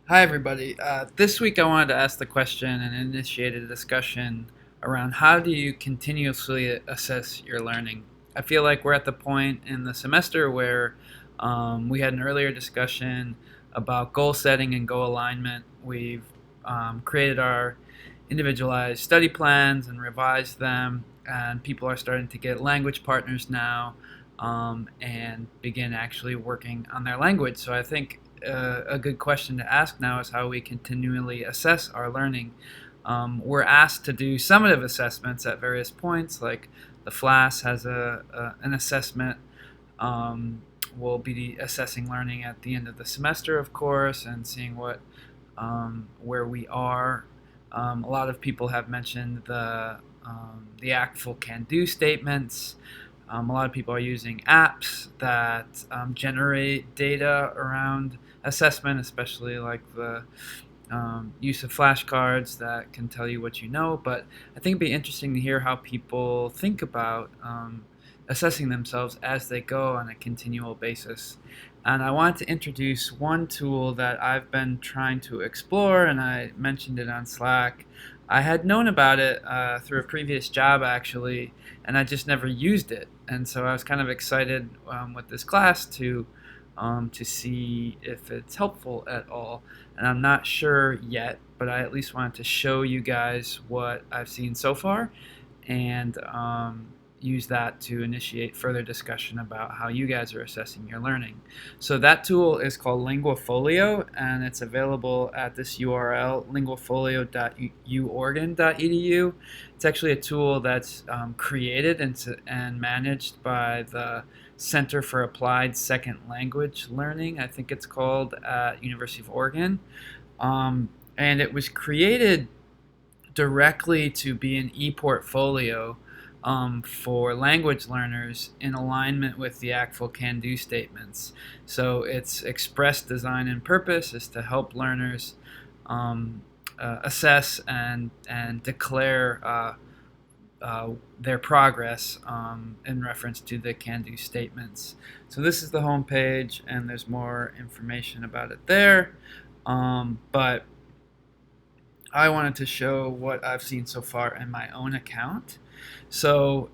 Hi, everybody. This week I wanted to ask the question and initiate a discussion around how do you continuously assess your learning? I feel like we're at the point in the semester where we had an earlier discussion about goal setting and goal alignment. We've created our individualized study plans and revised them, and people are starting to get language partners now and begin actually working on their language. So I think a good question to ask now is how we continually assess our learning. We're asked to do summative assessments at various points, like the FLAS has an assessment. We'll be assessing learning at the end of the semester, of course, and seeing where we are. A lot of people have mentioned the ACTFL can-do statements. A lot of people are using apps that generate data around assessment, especially like the use of flashcards that can tell you what you know. But I think it'd be interesting to hear how people think about assessing themselves as they go on a continual basis. And I wanted to introduce one tool that I've been trying to explore, and I mentioned it on Slack. I had known about it through a previous job, actually, and I just never used it. And so I was kind of excited with this class to see if it's helpful at all. And I'm not sure yet, but I at least wanted to show you guys what I've seen so far and use that to initiate further discussion about how you guys are assessing your learning. So that tool is called Linguafolio, and it's available at this URL, linguafolio.uoregon.edu. It's actually a tool that's created and managed by the Center for Applied Second Language Learning, I think it's called, at University of Oregon. And it was created directly to be an e-portfolio for language learners in alignment with the ACTFL can-do statements. So its express design and purpose is to help learners assess and declare their progress in reference to the can-do statements. So this is the home page, and there's more information about it there. But I wanted to show what I've seen so far in my own account. So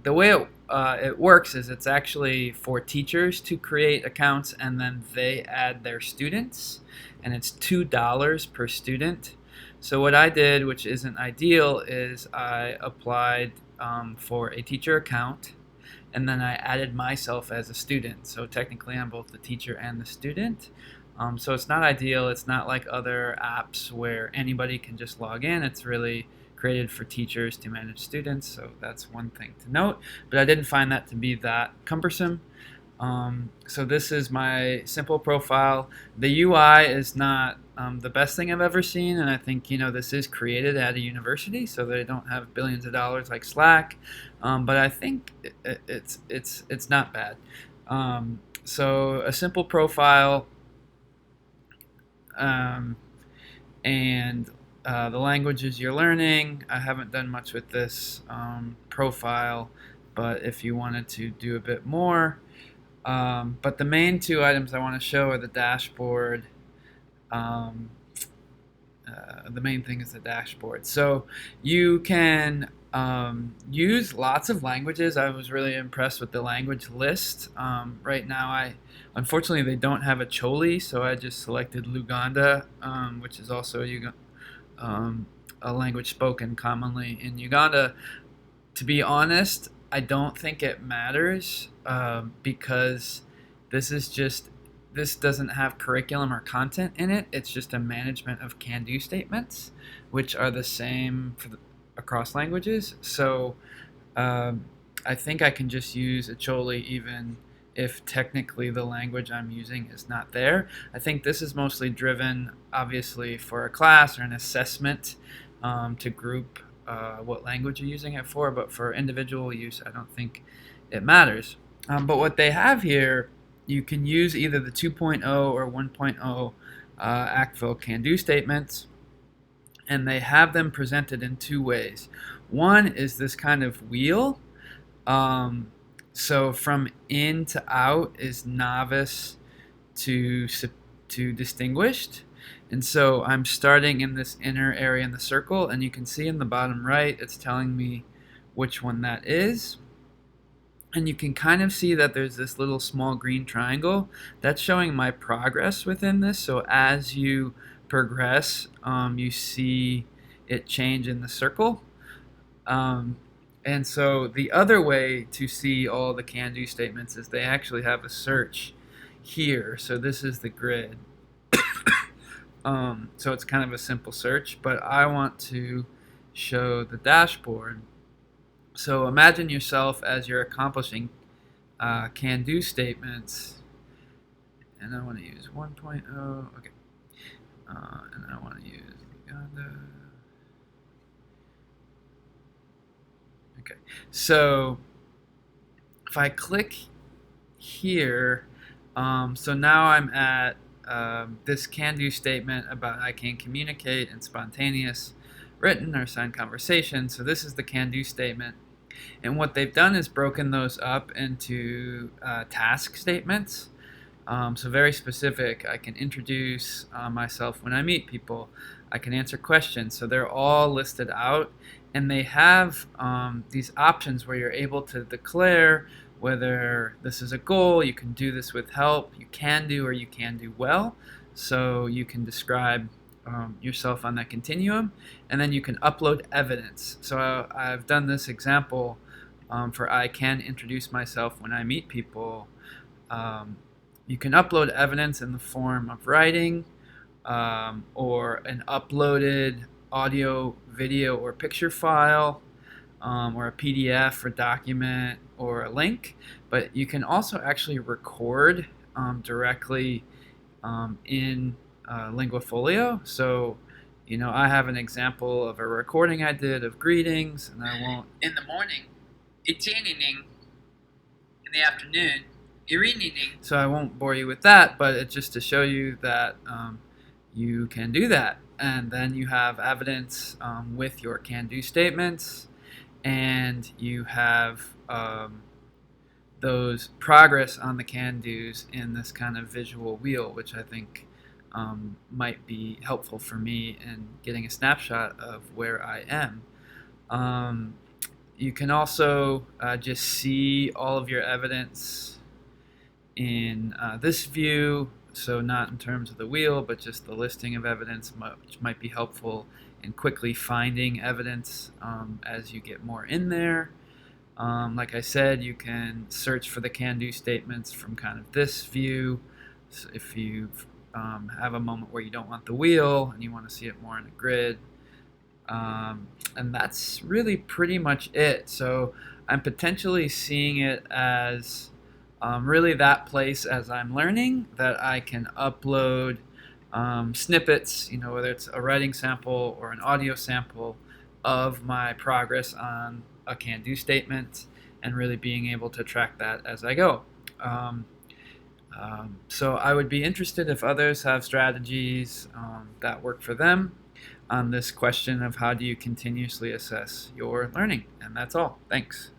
the way it works is it's actually for teachers to create accounts, and then they add their students, and it's $2 per student. So what I did, which isn't ideal, is I applied for a teacher account, and then I added myself as a student. So technically I'm both the teacher and the student. So it's not ideal. It's not like other apps where anybody can just log in. It's really created for teachers to manage students, so that's one thing to note. But I didn't find that to be that cumbersome. So this is my simple profile. The UI is not the best thing I've ever seen, and I think this is created at a university, so they don't have billions of dollars like Slack. But I think it's not bad. So a simple profile, and the languages you're learning. I haven't done much with this profile, but if you wanted to do a bit more. But the main two items I want to show are the dashboard. The main thing is the dashboard. So you can use lots of languages. I was really impressed with the language list. Right now, unfortunately they don't have a Choli, so I just selected Luganda, which is also a language spoken commonly in Uganda. To be honest, I don't think it matters because this doesn't have curriculum or content in it. It's just a management of can-do statements, which are the same across languages. So I think I can just use a Choli even if technically the language I'm using is not there. I think this is mostly driven, obviously, for a class or an assessment to group what language you're using it for, but for individual use, I don't think it matters. But what they have here, you can use either the 2.0 or 1.0 ACTFL can-do statements, and they have them presented in two ways. One is this kind of wheel. So from in to out is novice to to distinguished. And so I'm starting in this inner area in the circle, and you can see in the bottom right, it's telling me which one that is. And you can kind of see that there's this little small green triangle that's showing my progress within this. So as you progress, you see it change in the circle. And so the other way to see all the can-do statements is they actually have a search here. So this is the grid. So it's kind of a simple search, but I want to show the dashboard. So imagine yourself as you're accomplishing can-do statements, and I want to use 1.0. Okay, and I want to use Uganda. Okay, so if I click here, so now I'm at this can-do statement about I can communicate in spontaneous written or signed conversation. So this is the can-do statement. And what they've done is broken those up into task statements. So very specific. I can introduce myself when I meet people. I can answer questions. So they're all listed out. And they have these options where you're able to declare whether this is a goal, you can do this with help, you can do or you can do well. So you can describe yourself on that continuum, and then you can upload evidence. So I've done this example for I can introduce myself when I meet people. You can upload evidence in the form of writing or an uploaded audio, video, or picture file, or a PDF or document or a link. But you can also actually record directly in Linguafolio. So, I have an example of a recording I did of greetings, and I won't. In the morning, it's evening. In the afternoon, you're evening. So I won't bore you with that, but it's just to show you that you can do that. And then you have evidence with your can-do statements, and you have those progress on the can-dos in this kind of visual wheel, which I think might be helpful for me in getting a snapshot of where I am. You can also just see all of your evidence in this view, so not in terms of the wheel, but just the listing of evidence, which might be helpful in quickly finding evidence as you get more in there. Like I said, you can search for the can-do statements from kind of this view. So if you have a moment where you don't want the wheel and you want to see it more in a grid. And that's really pretty much it. So I'm potentially seeing it as really that place as I'm learning that I can upload snippets, whether it's a writing sample or an audio sample of my progress on a can-do statement, and really being able to track that as I go. So I would be interested if others have strategies that work for them on this question of how do you continuously assess your learning. And that's all. Thanks.